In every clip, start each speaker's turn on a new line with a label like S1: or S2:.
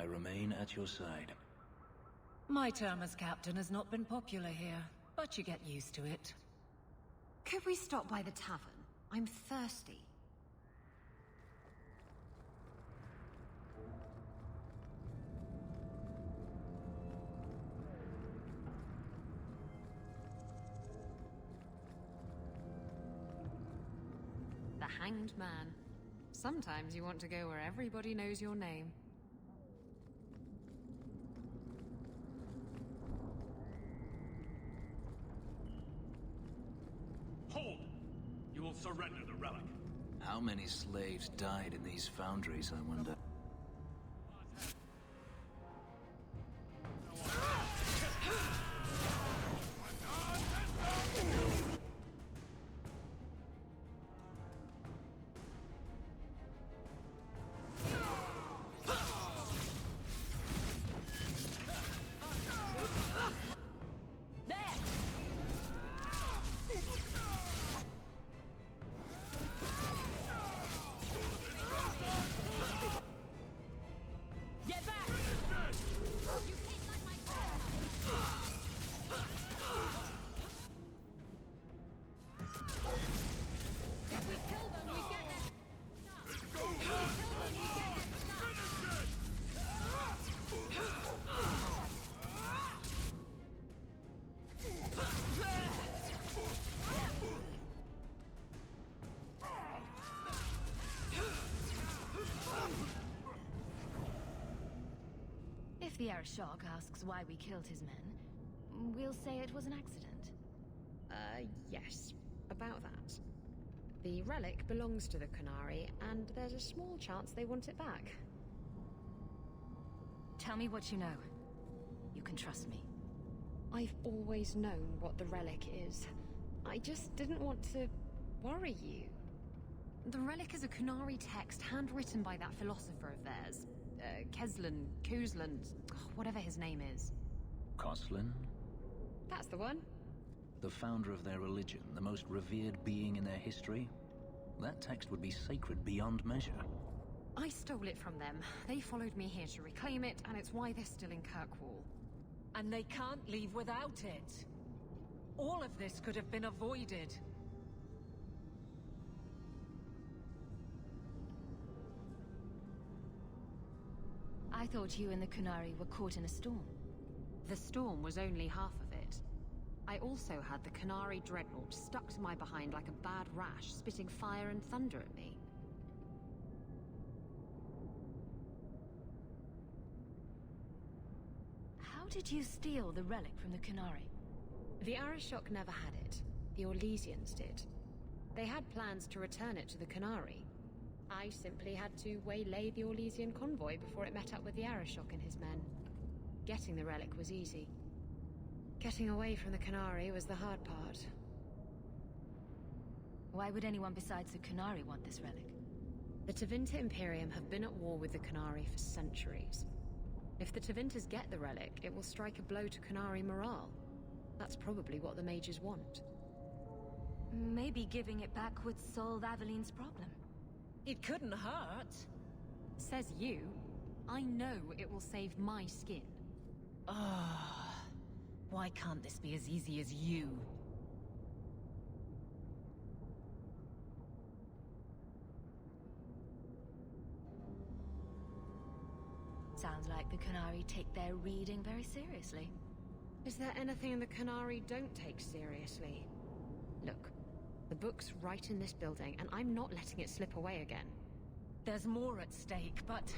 S1: remain at your side.
S2: My term as captain has not been popular here, but you get used to it.
S3: Could we stop by the tavern? I'm thirsty. The Hanged Man. Sometimes you want to go where everybody knows your name.
S4: Hold! You will surrender the relic.
S1: How many slaves died in these foundries, I wonder?
S3: If the Arishok asks why we killed his men, we'll say it was an accident. Yes. About that. The relic belongs to the Kунari, and there's a small chance they want it back. Tell me what you know. You can trust me. I've always known what the relic is. I just didn't want to worry you. The relic is a Kунari text handwritten by that philosopher of theirs. Kuzlan, whatever his name is.
S1: Koslin?
S3: That's the one.
S1: The founder of their religion, the most revered being in their history? That text would be sacred beyond measure.
S3: I stole it from them. They followed me here to reclaim it, and it's why they're still in Kirkwall.
S2: And they can't leave without it. All of this could have been avoided.
S3: I thought you and the Kунari were caught in a storm. The storm was only half of it. I also had the Kунari dreadnought stuck to my behind like a bad rash, spitting fire and thunder at me. How did you steal the relic from the Kунari? The Arishok never had it. The Orlesians did. They had plans to return it to the Kунari. I simply had to waylay the Orlesian convoy before it met up with the Arishok and his men. Getting the relic was easy. Getting away from the Kунari was the hard part. Why would anyone besides the Kунari want this relic? The Tevinter Imperium have been at war with the Kунari for centuries. If the Tevinters get the relic, it will strike a blow to Kунari morale. That's probably what the mages want. Maybe giving it back would solve Aveline's problem.
S2: It couldn't hurt.
S3: Says you. I know it will save my skin.
S2: Ah, why can't this be as easy as you?
S3: Sounds like the Kунari take their reading very seriously. Is there anything in the Kунari don't take seriously? Look, the book's right in this building, and I'm not letting it slip away again.
S2: There's more at stake, but...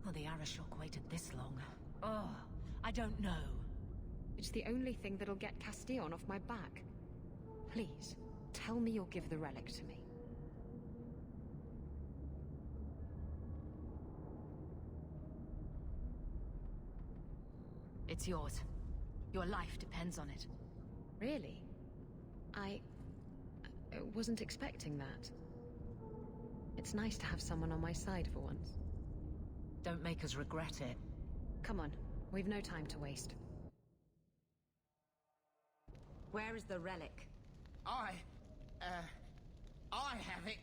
S2: Oh, the Arishok waited this long. Oh, I don't know.
S3: It's the only thing that'll get Castillon off my back. Please, tell me you'll give the relic to me.
S2: It's yours. Your life depends on it.
S3: Really? I wasn't expecting that. It's nice to have someone on my side for once.
S2: Don't make us regret it.
S3: Come on, we've no time to waste. Where is the relic?
S5: I have it.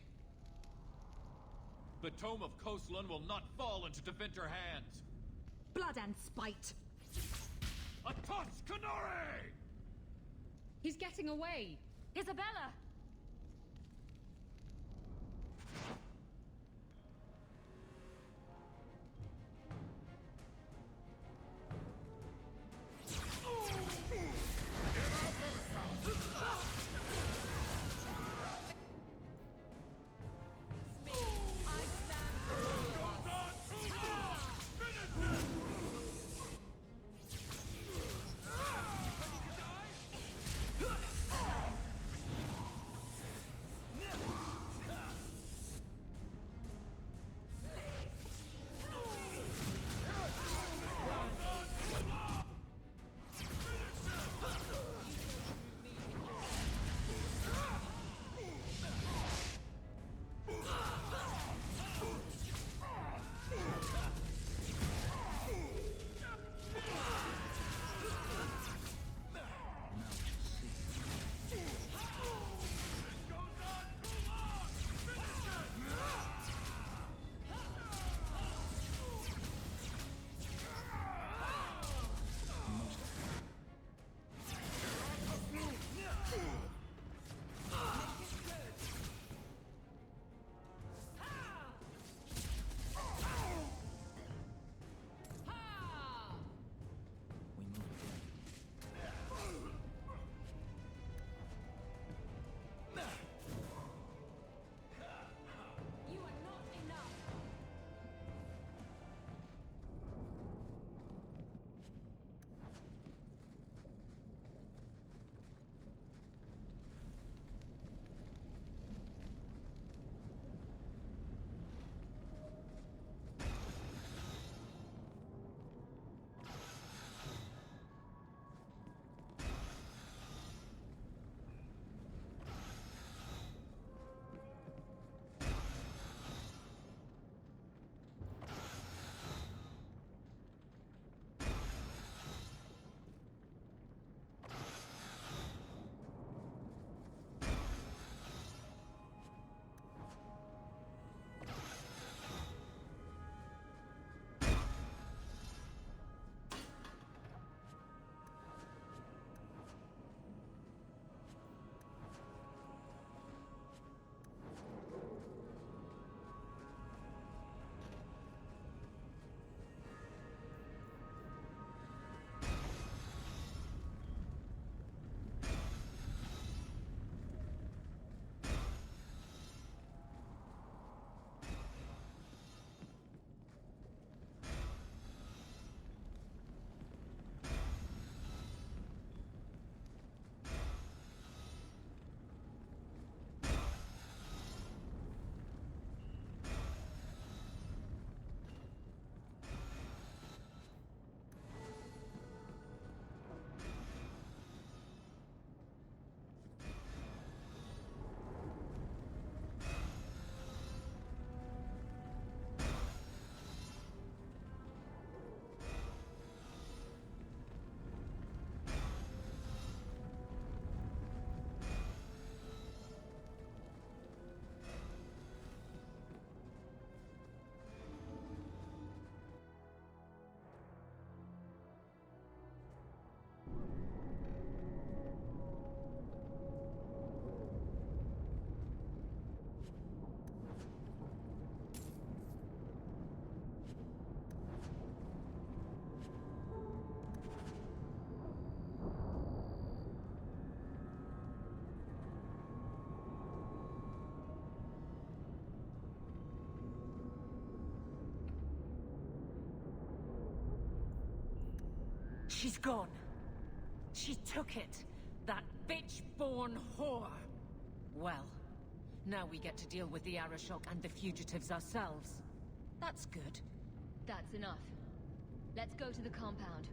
S4: The tome of Coastland will not fall into Devinter hands.
S2: Blood and spite.
S4: A toss, Kунари!
S3: He's getting away.
S2: Isabella! She's gone. She took it. That bitch-born whore. Well, now we get to deal with the Arashok and the fugitives ourselves. That's good.
S5: That's enough. Let's go to the compound.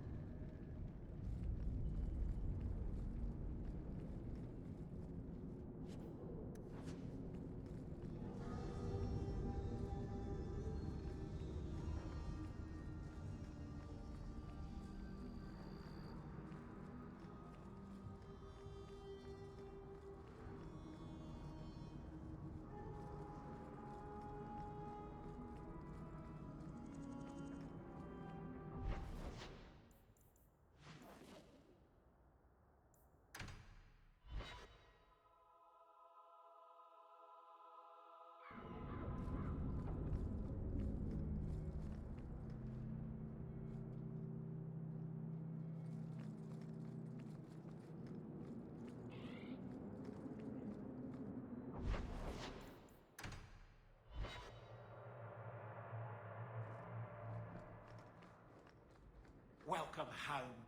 S6: welcome home.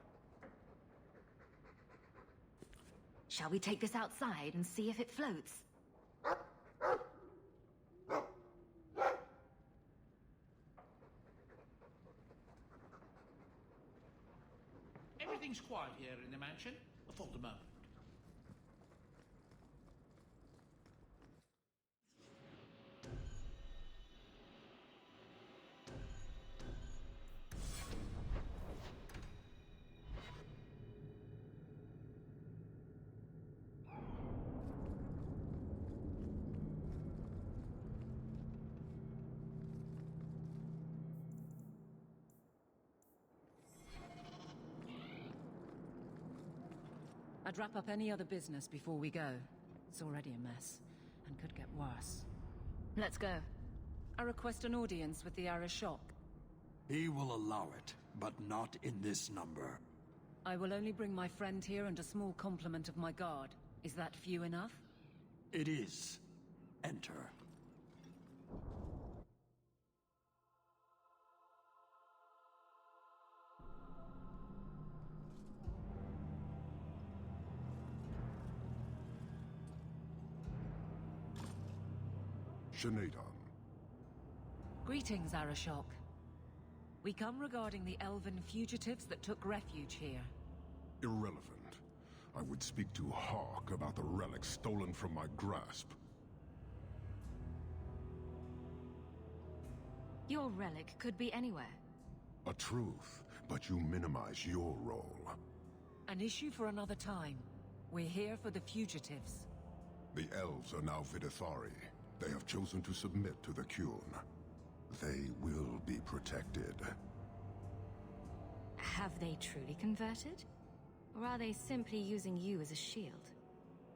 S5: Shall we take this outside and see if it floats?
S6: Everything's quiet here in the mansion for the moment.
S2: I'd wrap up any other business before we go. It's already a mess, and could get worse.
S5: Let's go.
S2: I request an audience with the Arishok.
S7: He will allow it, but not in this number.
S2: I will only bring my friend here and a small complement of my guard. Is that few enough?
S7: It is. Enter.
S2: Greetings, Arishok. We come regarding the elven fugitives that took refuge here.
S8: Irrelevant. I would speak to Hawk about the relic stolen from my grasp.
S5: Your relic could be anywhere.
S8: A truth, but you minimize your role.
S2: An issue for another time. We're here for the fugitives.
S8: The elves are now Vidithari. They have chosen to submit to the Qun. They will be protected.
S3: Have they truly converted? Or are they simply using you as a shield?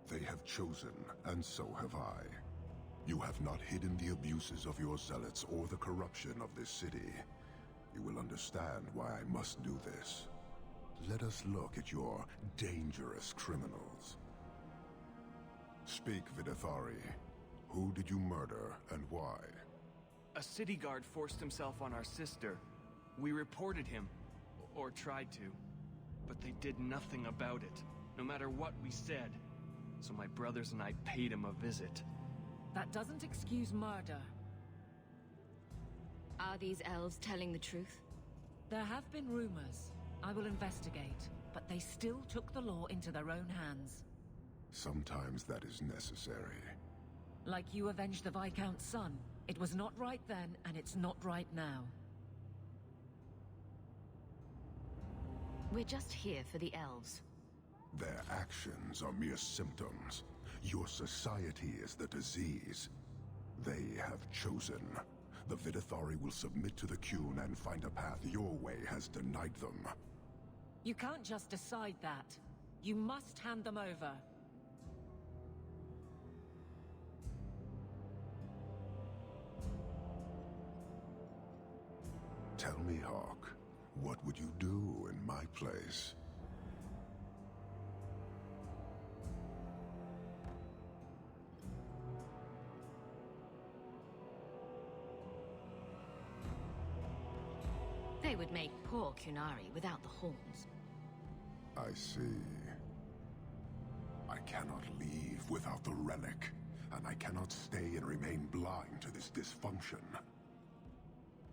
S8: They have chosen, and so have I. You have not hidden the abuses of your zealots or the corruption of this city. You will understand why I must do this. Let us look at your dangerous criminals. Speak, Vidithari. Who did you murder, and why?
S9: A city guard forced himself on our sister. We reported him, or tried to, but they did nothing about it, no matter what we said. So my brothers and I paid him a visit.
S2: That doesn't excuse murder.
S3: Are these elves telling the truth?
S2: There have been rumors. I will investigate, but they still took the law into their own hands.
S8: Sometimes that is necessary.
S2: Like you avenged the Viscount's son. It was not right then, and it's not right now.
S3: We're just here for the elves.
S8: Their actions are mere symptoms. Your society is the disease. They have chosen. The Vidithari will submit to the Qun and find a path your way has denied them.
S2: You can't just decide that. You must hand them over.
S8: Tell me, Hawk, what would you do in my place?
S3: They would make poor Kunari without the horns.
S8: I see. I cannot leave without the relic, and I cannot stay and remain blind to this dysfunction.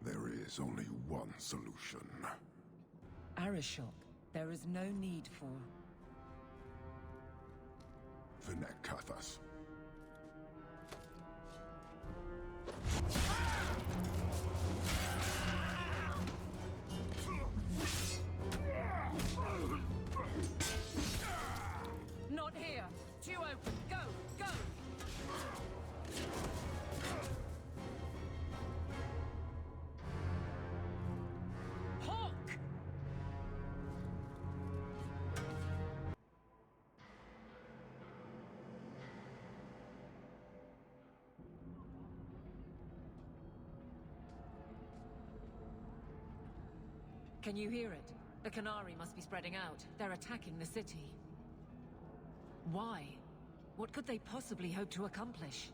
S8: There is only one solution.
S2: Arishok, there is no need for...
S8: Vinekathas.
S2: Not here! Two open! Go! Go! Hawk! Can you hear it? The Kanarii must be spreading out. They're attacking the city. Why? What could they possibly hope to accomplish?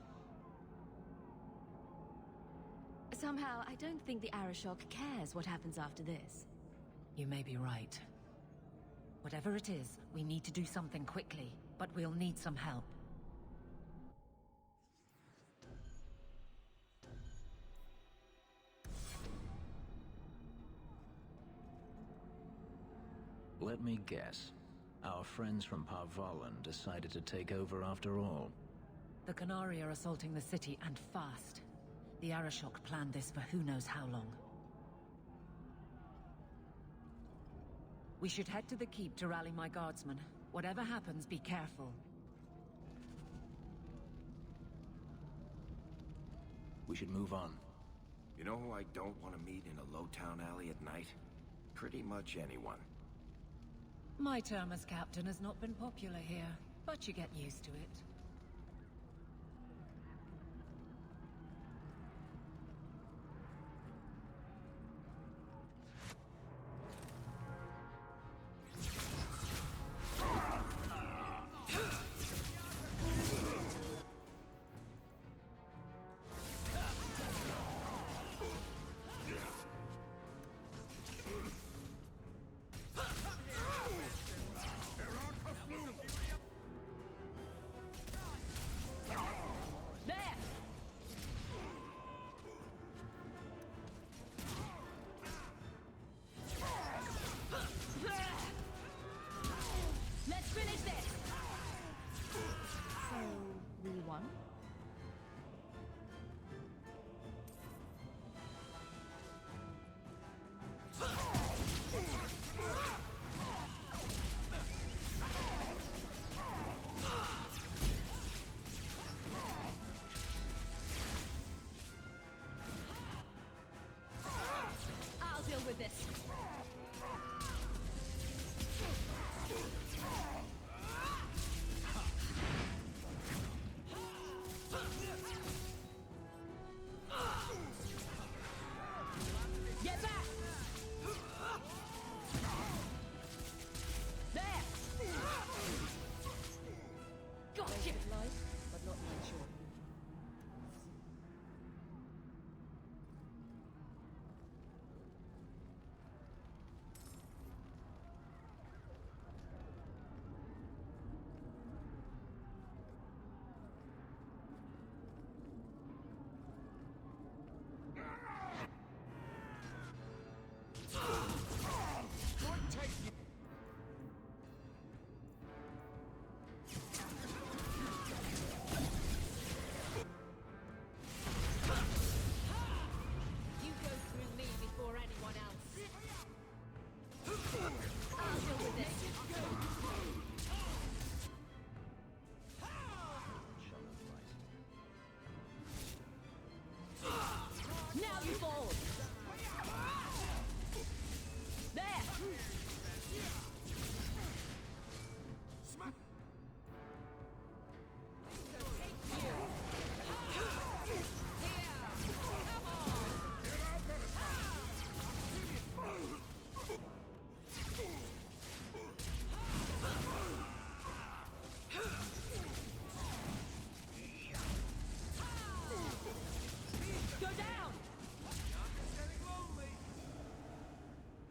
S3: Somehow, I don't think the Arishok cares what happens after this.
S2: You may be right. Whatever it is, we need to do something quickly, but we'll need some help.
S1: Let me guess. Our friends from Parvalan decided to take over after all.
S2: The Khanari are assaulting the city, and fast. The Arashok planned this for who knows how long. We should head to the keep to rally my guardsmen. Whatever happens, be careful.
S1: We should move on.
S10: You know who I don't want to meet in a low-town alley at night? Pretty much anyone.
S2: My term as captain has not been popular here, but you get used to it.
S5: With this. Get back! There! Gotcha! Life, but not mature.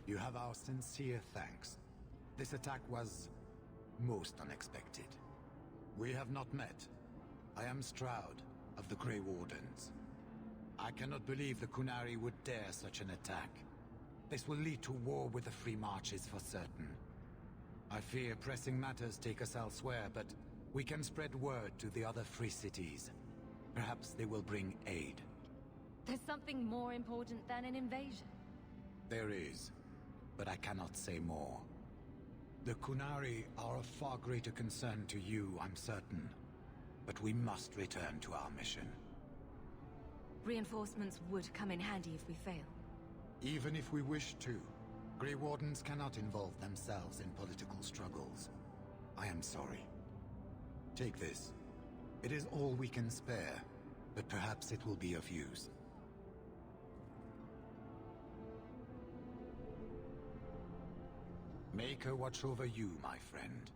S11: You have our sincere thanks. This attack was most unexpected. We have not met. I am Stroud of the Grey Wardens. I cannot believe the Kunari would dare such an attack. This will lead to war with the Free Marches for certain. I fear pressing matters take us elsewhere, but we can spread word to the other free cities. Perhaps they will bring aid.
S5: There's something more important than an invasion.
S11: There is, but I cannot say more. The Kunari are of far greater concern to you, I'm certain. But we must return to our mission.
S3: Reinforcements would come in handy if we fail.
S11: Even if we wish to, Grey Wardens cannot involve themselves in political struggles. I am sorry. Take this. It is all we can spare, but perhaps it will be of use. Make her watch over you, my friend.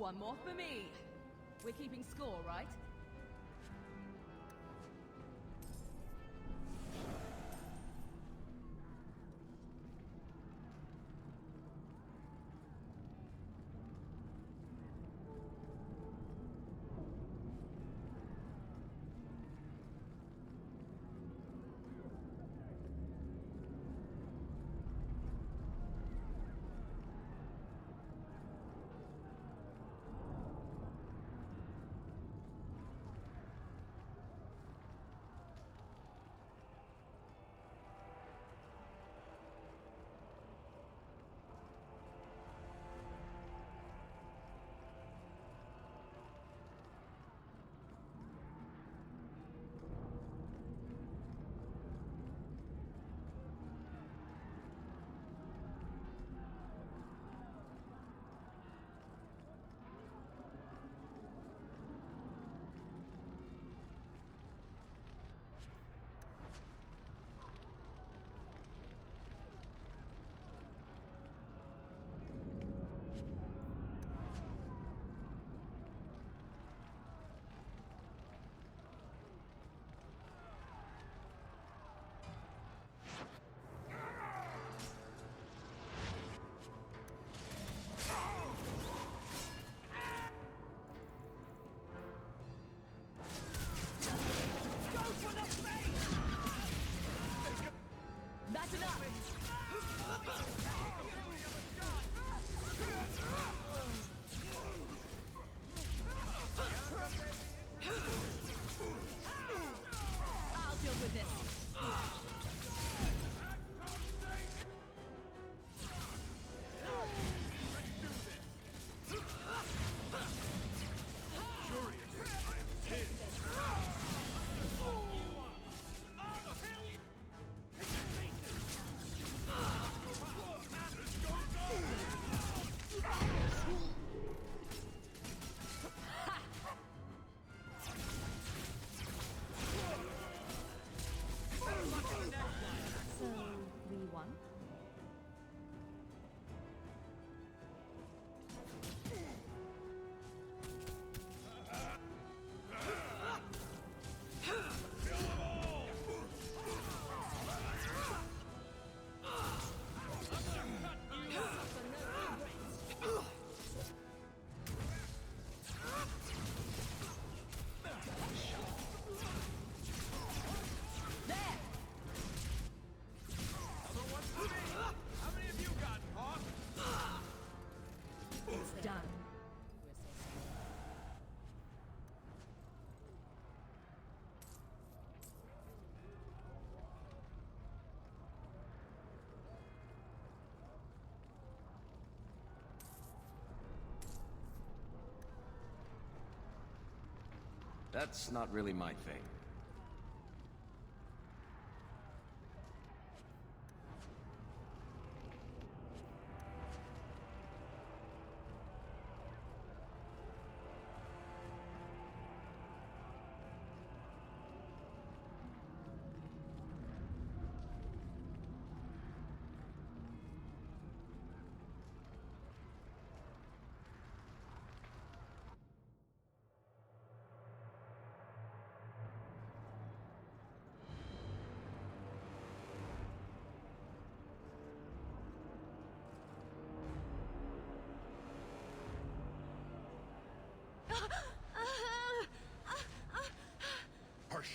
S12: One more for me. We're keeping score, right?
S10: That's not really my thing.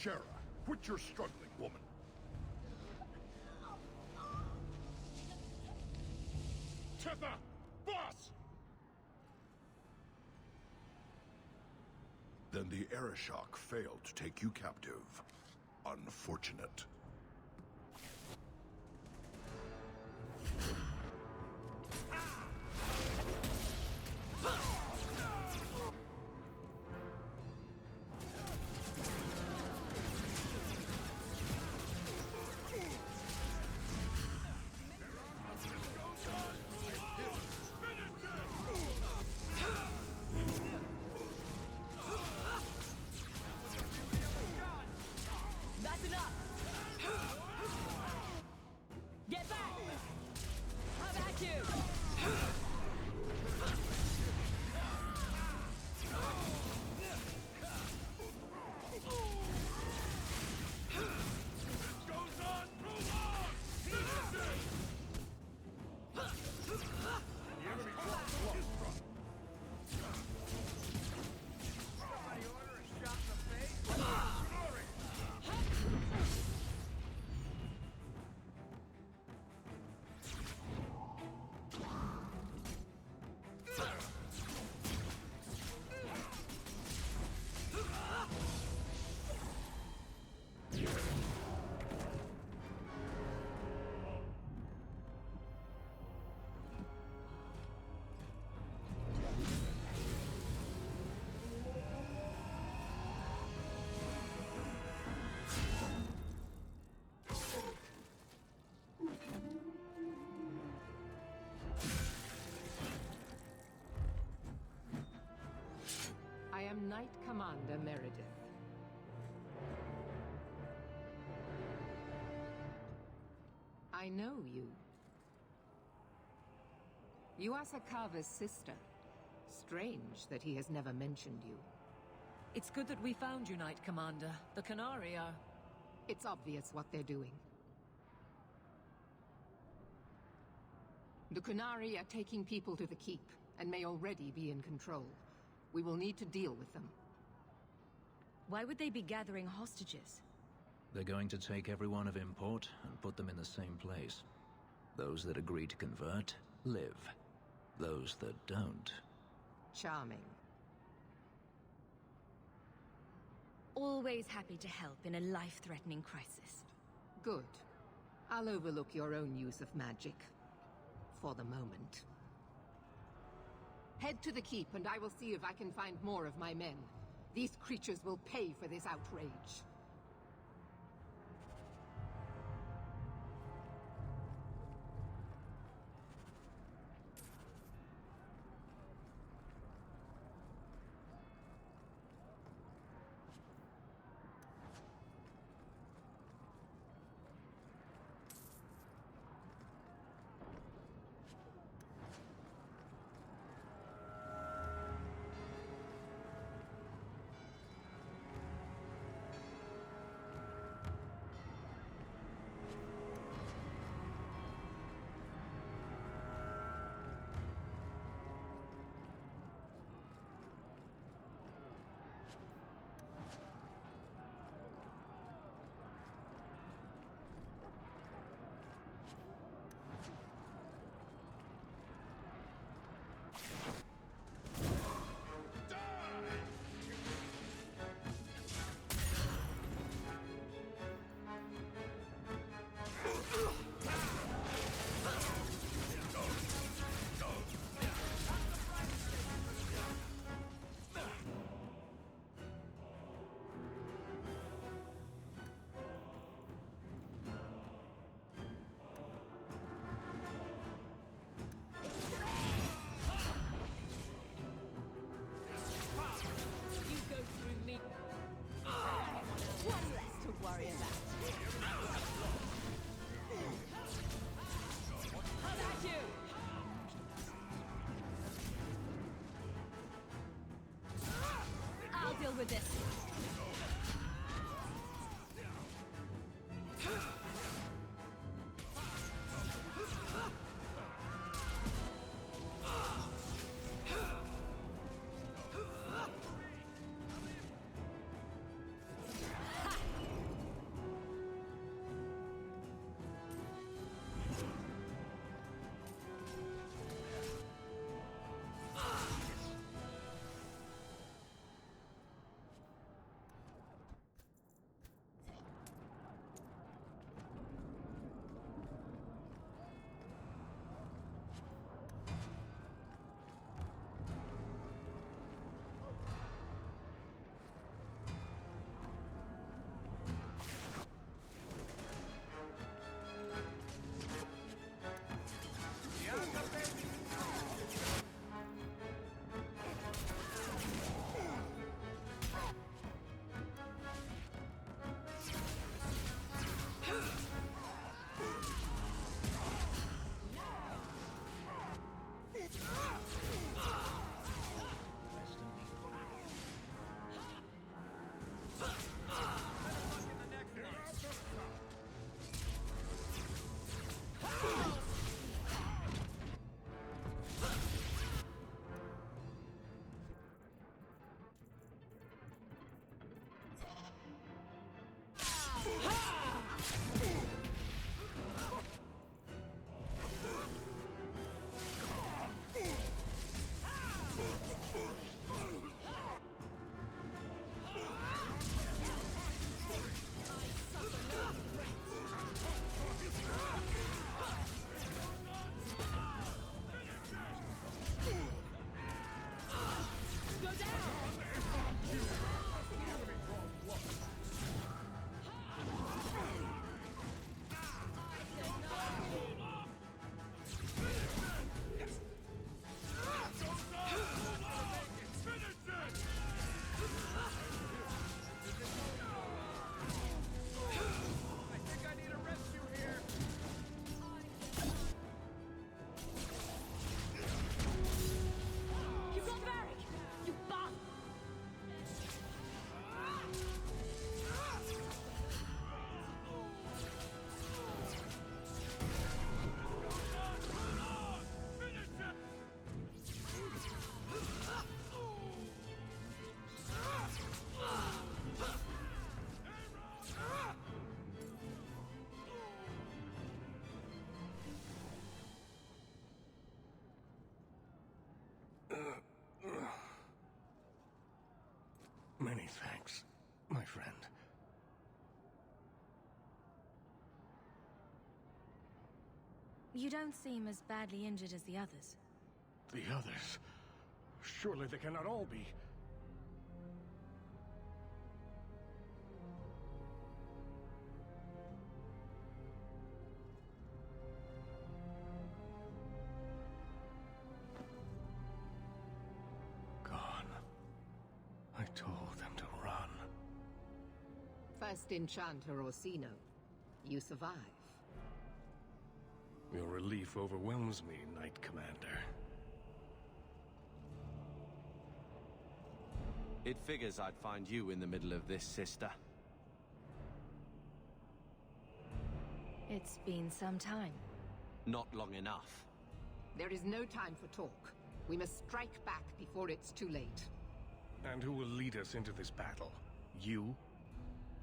S8: Shara, quit your struggling, woman. Tether! Boss! Then the Arishok failed to take you captive. Unfortunate.
S13: I know you. You are Sakava's sister. Strange that he has never mentioned you.
S2: It's good that we found you, Knight Commander. The Kunari are...
S13: It's obvious what they're doing. The Kunari are taking people to the keep, and may already be in control. We will need to deal with them.
S3: Why would they be gathering hostages?
S1: They're going to take everyone of import and put them in the same place. Those that agree to convert, live. Those that don't...
S13: Charming.
S3: Always happy to help in a life-threatening crisis.
S13: Good. I'll overlook your own use of magic. For the moment. Head to the keep and I will see if I can find more of my men. These creatures will pay for this outrage.
S3: You don't seem as badly injured as the others.
S14: The others? Surely they cannot all be. Gone. I told them to run.
S13: First enchanter Orsino. You survive.
S14: Your relief overwhelms me, Knight Commander.
S15: It figures I'd find you in the middle of this, sister.
S3: It's been some time.
S15: Not long enough.
S13: There is no time for talk. We must strike back before it's too late.
S14: And who will lead us into this battle? You?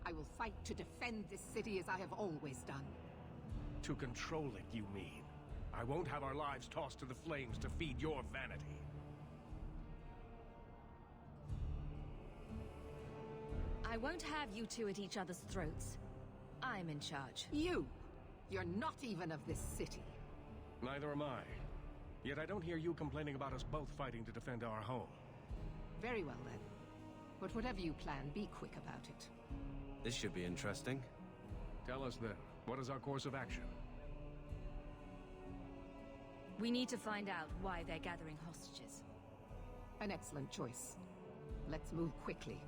S13: I will fight to defend this city as I have always done.
S14: To control it, you mean? I won't have our lives tossed to the flames to feed your vanity.
S3: I won't have you two at each other's throats. I'm in charge.
S13: You! You're not even of this city.
S14: Neither am I. Yet I don't hear you complaining about us both fighting to defend our home.
S13: Very well, then. But whatever you plan, be quick about it.
S15: This should be interesting.
S14: Tell us then, what is our course of action?
S3: We need to find out why they're gathering hostages.
S13: An excellent choice. Let's move quickly.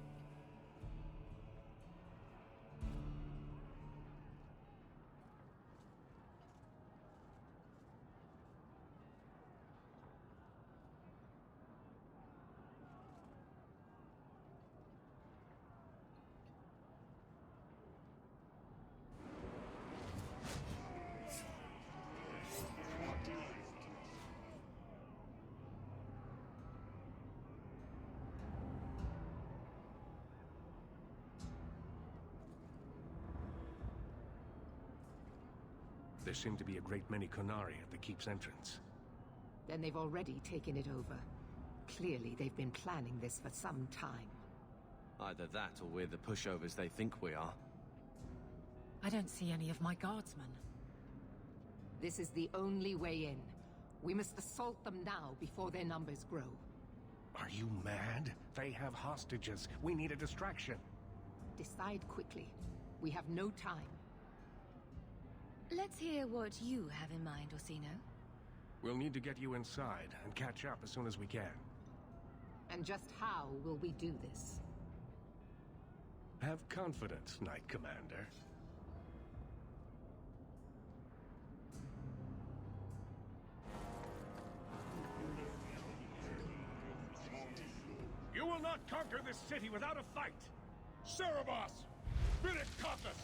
S14: There seem to be a great many Kunari at the keep's entrance.
S13: Then they've already taken it over. Clearly, they've been planning this for some time.
S15: Either that, or we're the pushovers they think we are.
S2: I don't see any of my guardsmen.
S13: This is the only way in. We must assault them now before their numbers grow.
S14: Are you mad? They have hostages. We need a distraction.
S13: Decide quickly. We have no time.
S3: Let's hear what you have in mind, Orsino.
S14: We'll need to get you inside and catch up as soon as we can.
S13: And just how will we do this?
S14: Have confidence, Knight Commander. You will not conquer this city without a fight! Cerebos! Spirit Caucus!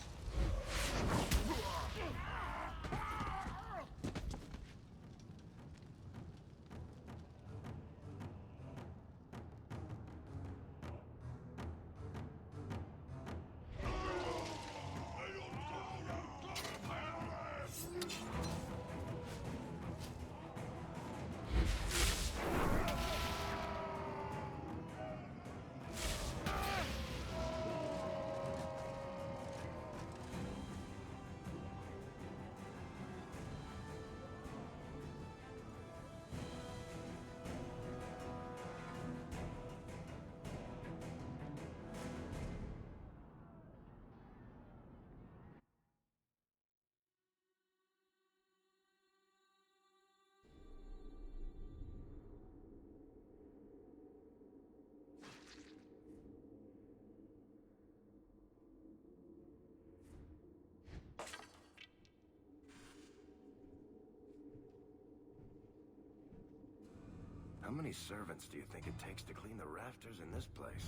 S10: How many servants do you think it takes to clean the rafters in this place?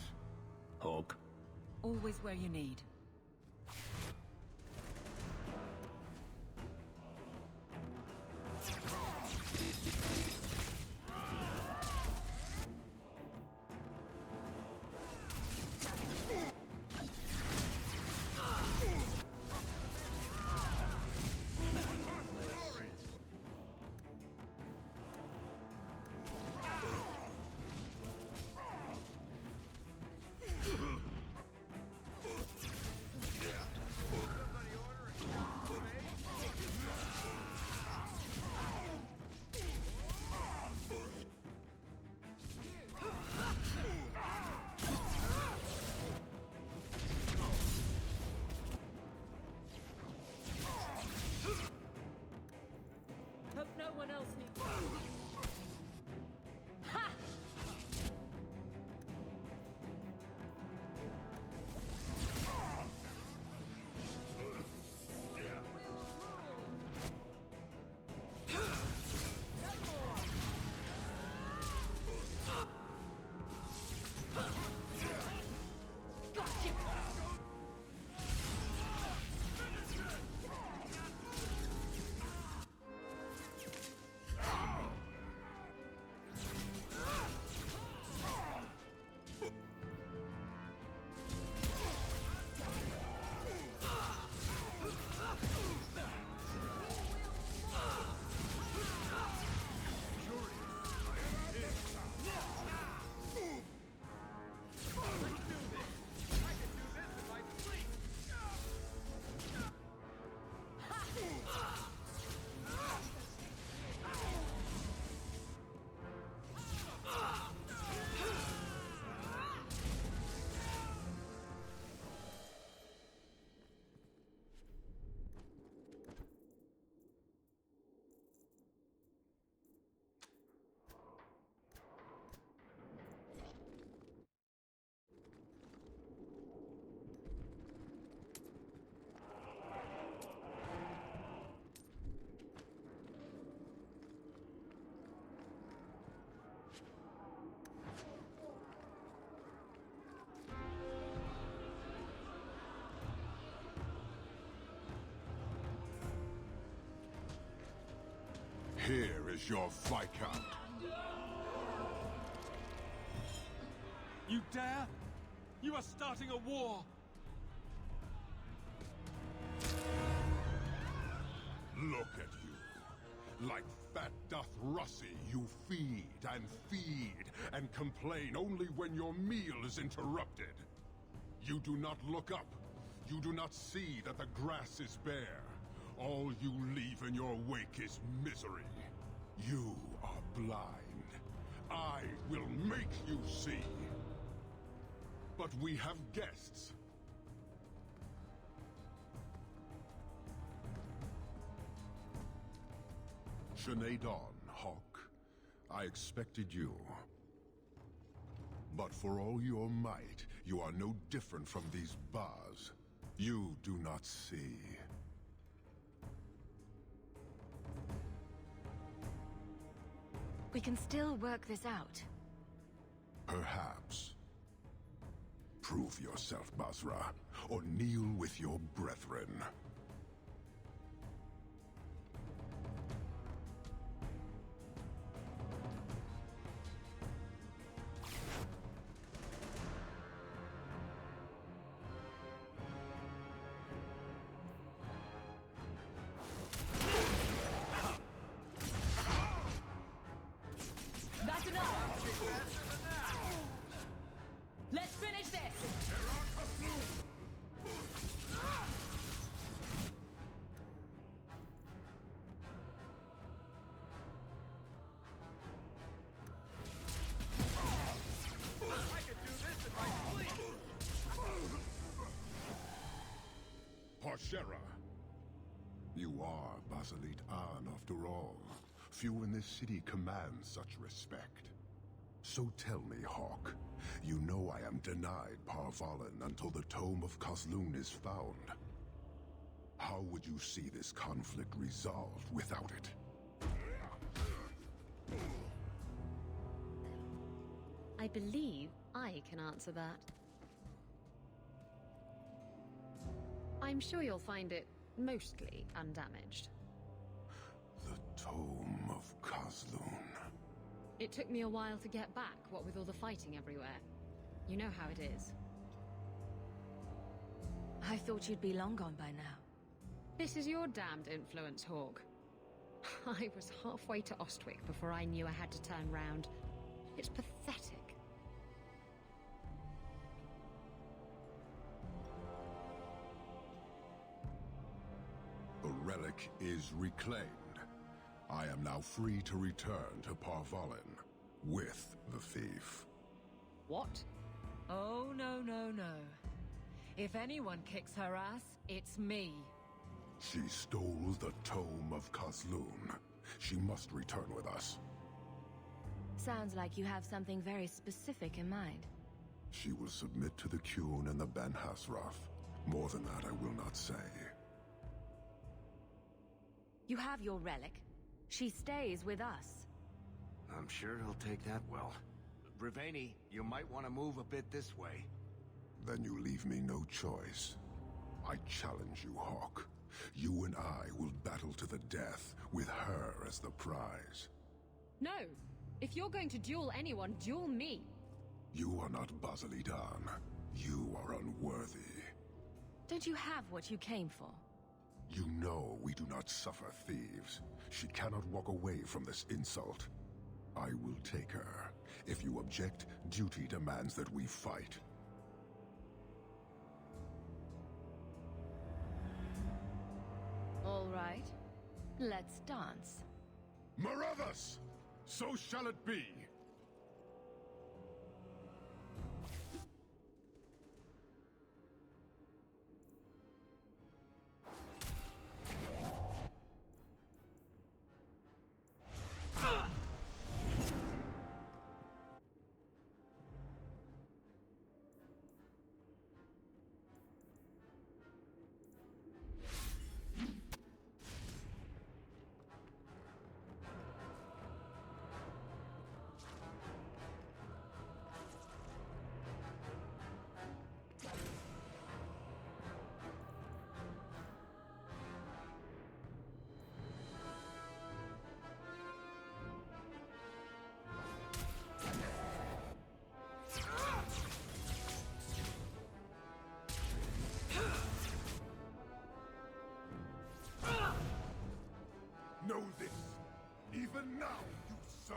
S1: Hawk.
S2: Always where you need.
S8: Here is your Viscount.
S9: You dare? You are starting a war!
S8: Look at you. Like fat doth Russie, you feed and complain only when your meal is interrupted. You do not look up. You do not see that the grass is bare. All you leave in your wake is misery. You are blind. I will make you see. But we have guests. Sinead Dawn, Hawk. I expected you. But for all your might, you are no different from these bars. You do not see.
S3: We can still work this out.
S8: Perhaps. Prove yourself, Basra, or kneel with your brethren.
S12: That's enough! Let's finish this!
S8: Parshera. You are Basilit An, after all. Few in this city command such respect. So tell me, Hawk, you know I am denied Parvalan until the Tome of Kozlun is found. How would you see this conflict resolved without it?
S3: I believe I can answer that. I'm sure you'll find it mostly undamaged.
S8: The Tome of Kozlun.
S3: It took me a while to get back, what with all the fighting everywhere. You know how it is.
S12: I thought you'd be long gone by now.
S3: This is your damned influence, Hawk. I was halfway to Ostwick before I knew I had to turn round. It's pathetic.
S8: The relic is reclaimed. I am now free to return to Parvalan with the thief.
S3: What?
S2: Oh, no, no, no. If anyone kicks her ass, it's me.
S8: She stole the Tome of Kozlun. She must return with us.
S12: Sounds like you have something very specific in mind.
S8: She will submit to the Qun and the Ben-Hassrath. More than that I will not say.
S12: You have your relic. She stays with us.
S10: I'm sure he'll take that well. Riveni, you might want to move a bit this way.
S8: Then you leave me no choice. I challenge you, Hawk. You and I will battle to the death, with her as the prize.
S3: No! If you're going to duel anyone, duel me!
S8: You are not Basilidan. You are unworthy.
S12: Don't you have what you came for?
S8: You know we do not suffer thieves. She cannot walk away from this insult. I will take her. If you object, duty demands that we fight.
S12: All right. Let's dance.
S8: Marathas! So shall it be! Even now, you serve!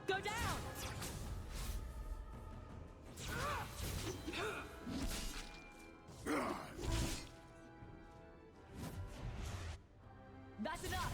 S2: Go down! That's enough!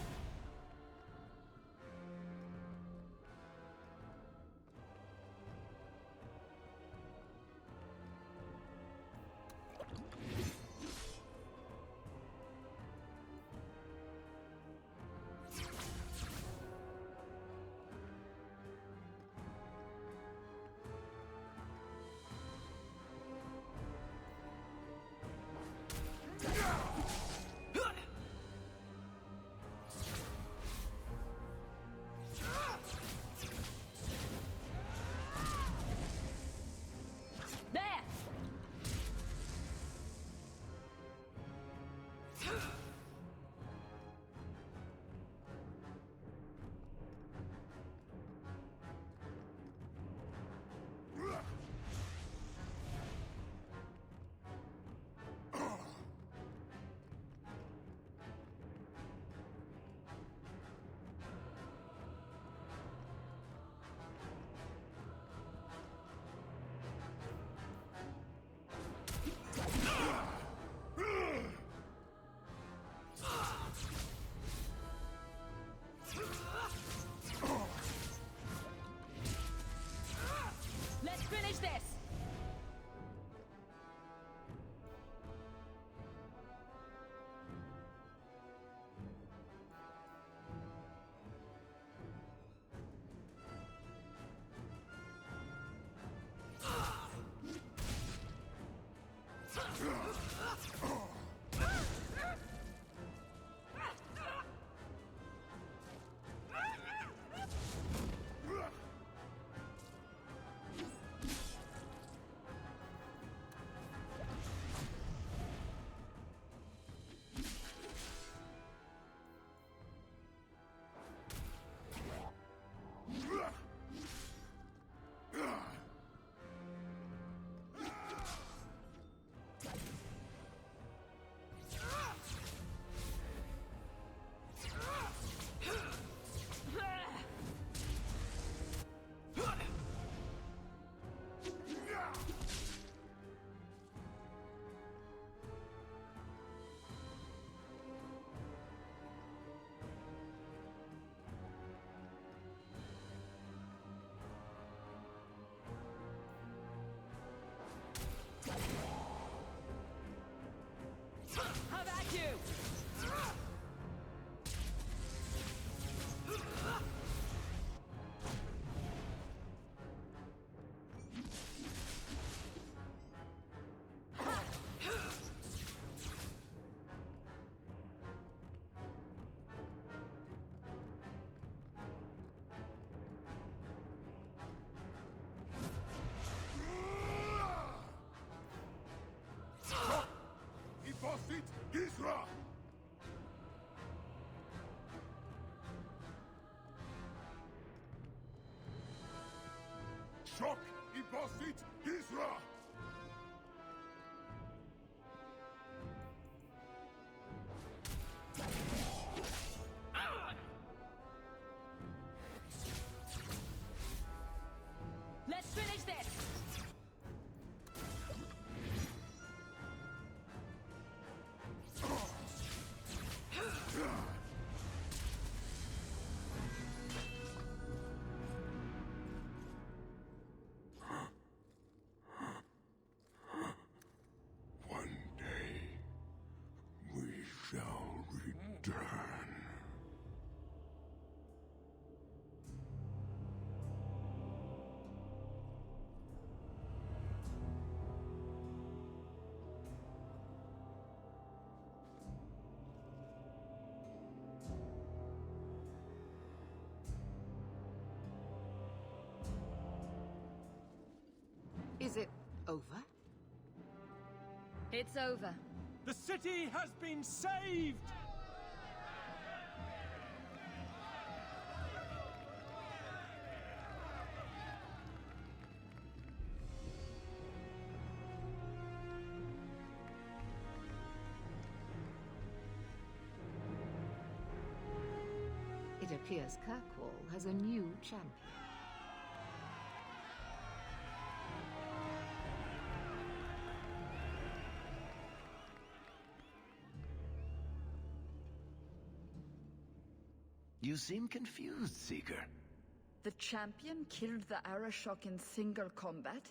S2: Let's finish this! How about you?
S8: Isra! Shock! Imposit! Isra!
S2: Let's finish this!
S8: One day, we shall return.
S13: Is it over?
S5: It's over.
S14: The city has been saved!
S13: It appears Kirkwall has a new champion.
S16: You seem confused, Seeker.
S17: The champion killed the Arashok in single combat?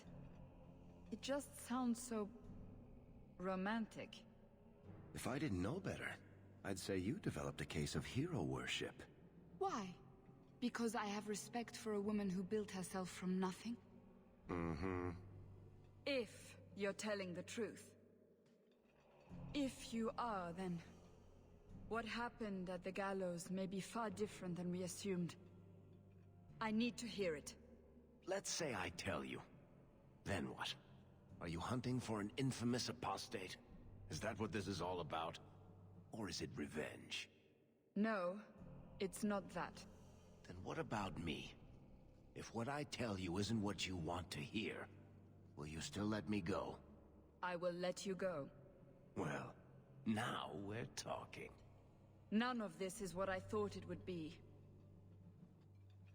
S17: It just sounds so romantic.
S16: If I didn't know better, I'd say you developed a case of hero worship.
S17: Why? Because I have respect for a woman who built herself from nothing?
S16: Mm-hmm.
S17: If you're telling the truth. If you are, then what happened at the gallows may be far different than we assumed. I need to hear it.
S16: Let's say I tell you. Then what? Are you hunting for an infamous apostate? Is that what this is all about? Or is it revenge?
S17: No, it's not that.
S16: Then what about me? If what I tell you isn't what you want to hear, will you still let me go?
S17: I will let you go.
S16: Well, now we're talking.
S17: None of this is what I thought it would be.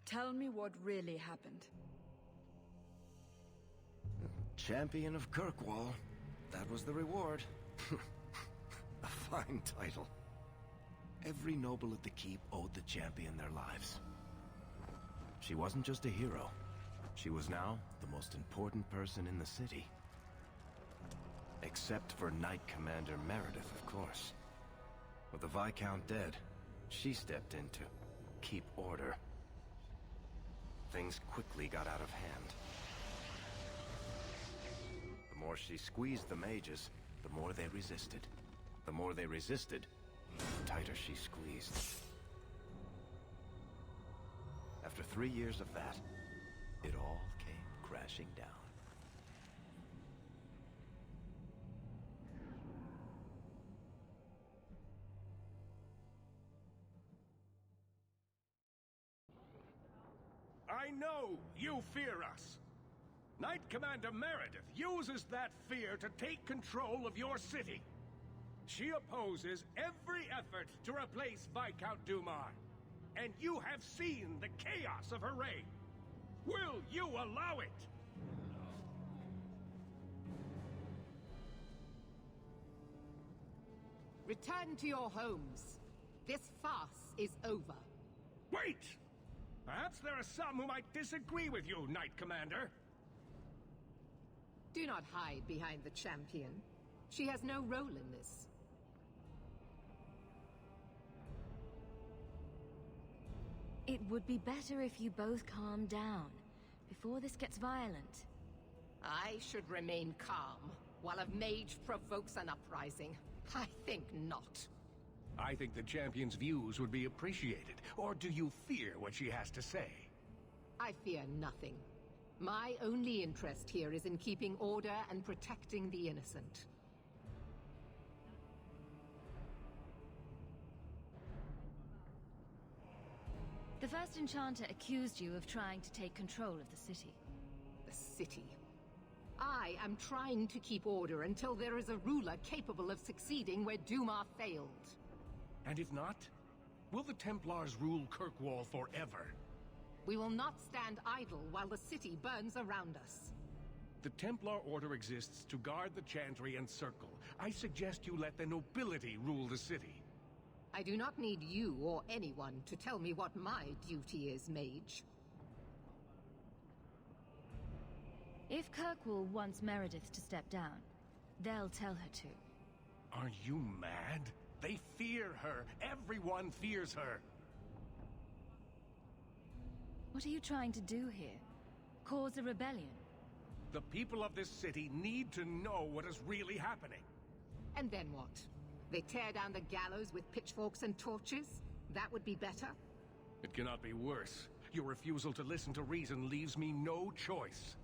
S17: Tell me what really happened.
S16: Champion of Kirkwall. That was the reward. A fine title. Every noble at the keep owed the champion their lives. She wasn't just a hero. She was now the most important person in the city. Except for Knight Commander Meredith, of course. With the Viscount dead, she stepped in to keep order. Things quickly got out of hand. The more she squeezed the mages, the more they resisted. The more they resisted, the tighter she squeezed. After 3 years of that, it all came crashing down.
S14: I know you fear us. Knight Commander Meredith uses that fear to take control of your city. She opposes every effort to replace Viscount Dumar. And you have seen the chaos of her reign. Will you allow it?
S13: Return to your homes. This farce is over.
S14: Wait! Perhaps there are some who might disagree with you, Knight Commander.
S13: Do not hide behind the champion. She has no role in this.
S12: It would be better if you both calm down before this gets violent.
S13: I should remain calm while a mage provokes an uprising. I think not.
S14: I think the champion's views would be appreciated. Or do you fear what she has to say?
S13: I fear nothing. My only interest here is in keeping order and protecting the innocent.
S12: The first enchanter accused you of trying to take control of the city.
S13: The city? I am trying to keep order until there is a ruler capable of succeeding where Dumar failed.
S14: And if not, will the Templars rule Kirkwall forever?
S13: We will not stand idle while the city burns around us.
S14: The Templar Order exists to guard the Chantry and Circle. I suggest you let the nobility rule the city.
S13: I do not need you or anyone to tell me what my duty is, mage.
S12: If Kirkwall wants Meredith to step down, they'll tell her to.
S14: Are you mad? They fear her. Everyone fears her.
S12: What are you trying to do here? Cause a rebellion?
S14: The people of this city need to know what is really happening.
S13: And then what? They tear down the gallows with pitchforks and torches? That would be better?
S14: It cannot be worse. Your refusal to listen to reason leaves me no choice.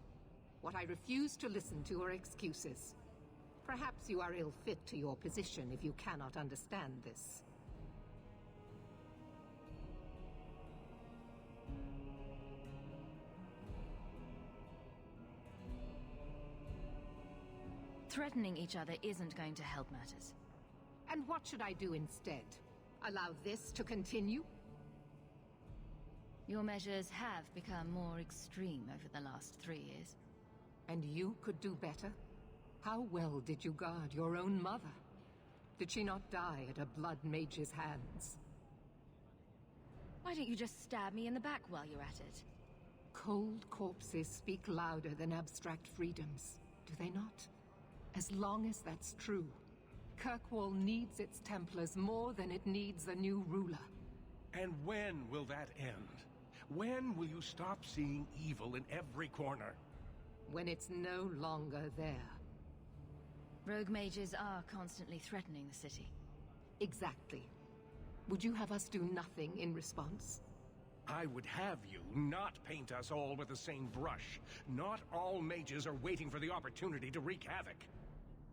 S13: What I refuse to listen to are excuses. Perhaps you are ill-fit to your position if you cannot understand this.
S12: Threatening each other isn't going to help matters.
S13: And what should I do instead? Allow this to continue?
S12: Your measures have become more extreme over the last 3 years.
S13: And you could do better? How well did you guard your own mother? Did she not die at a blood mage's hands?
S12: Why don't you just stab me in the back while you're at it?
S13: Cold corpses speak louder than abstract freedoms, do they not? As long as that's true, Kirkwall needs its Templars more than it needs a new ruler.
S14: And when will that end? When will you stop seeing evil in every corner?
S13: When it's no longer there.
S12: Rogue mages are constantly threatening the city.
S13: Exactly. Would you have us do nothing in response?
S14: I would have you not paint us all with the same brush. Not all mages are waiting for the opportunity to wreak havoc.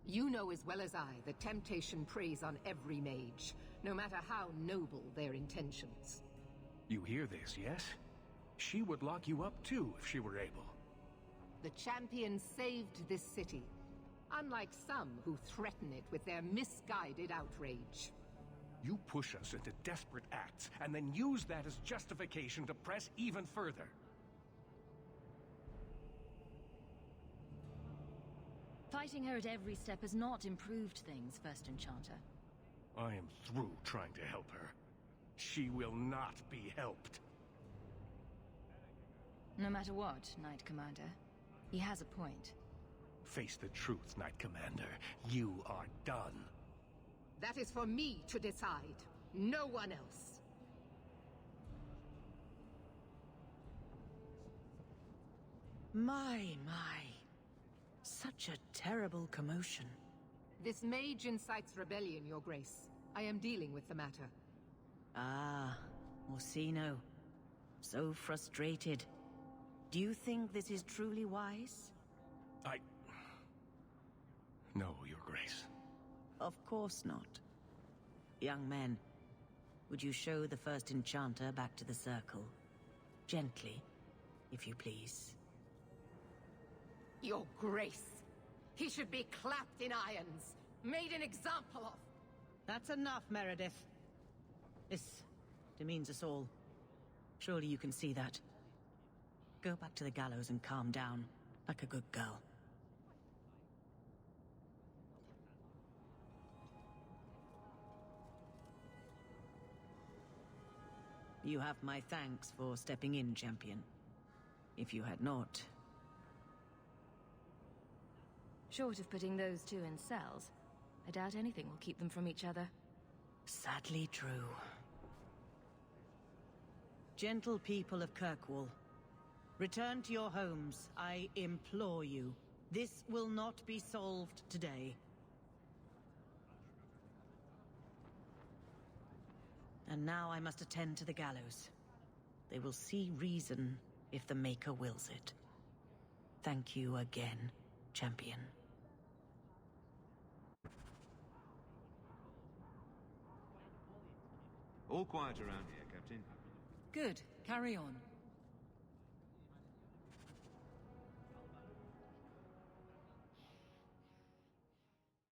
S13: You know as well as I that temptation preys on every mage, no matter how noble their intentions.
S14: You hear this, yes? She would lock you up too if she were able.
S13: The champion saved this city, unlike some who threaten it with their misguided outrage.
S14: You push us into desperate acts, and then use that as justification to press even further.
S12: Fighting her at every step has not improved things, First Enchanter.
S14: I am through trying to help her. She will not be helped.
S12: No matter what, Knight Commander, he has a point.
S14: Face the truth, Knight Commander. You are done.
S13: That is for me to decide, no one else.
S18: My. Such a terrible commotion.
S13: This mage incites rebellion, Your Grace. I am dealing with the matter.
S18: Ah, Orsino. So frustrated. Do you think this is truly wise?
S14: No, Your Grace.
S18: Of course not. Young men, would you show the First Enchanter back to the circle? Gently, if you please.
S13: Your Grace. He should be clapped in irons, made an example of.
S18: That's enough, Meredith. This demeans us all. Surely you can see that. Go back to the gallows and calm down, like a good girl. You have my thanks for stepping in, champion. If you had not...
S12: Short of putting those two in cells, I doubt anything will keep them from each other.
S18: Sadly true. Gentle people of Kirkwall, return to your homes, I implore you. This will not be solved today. And now I must attend to the gallows. They will see reason if the Maker wills it. Thank you again, champion.
S19: All quiet around here, Captain.
S2: Good. Carry on.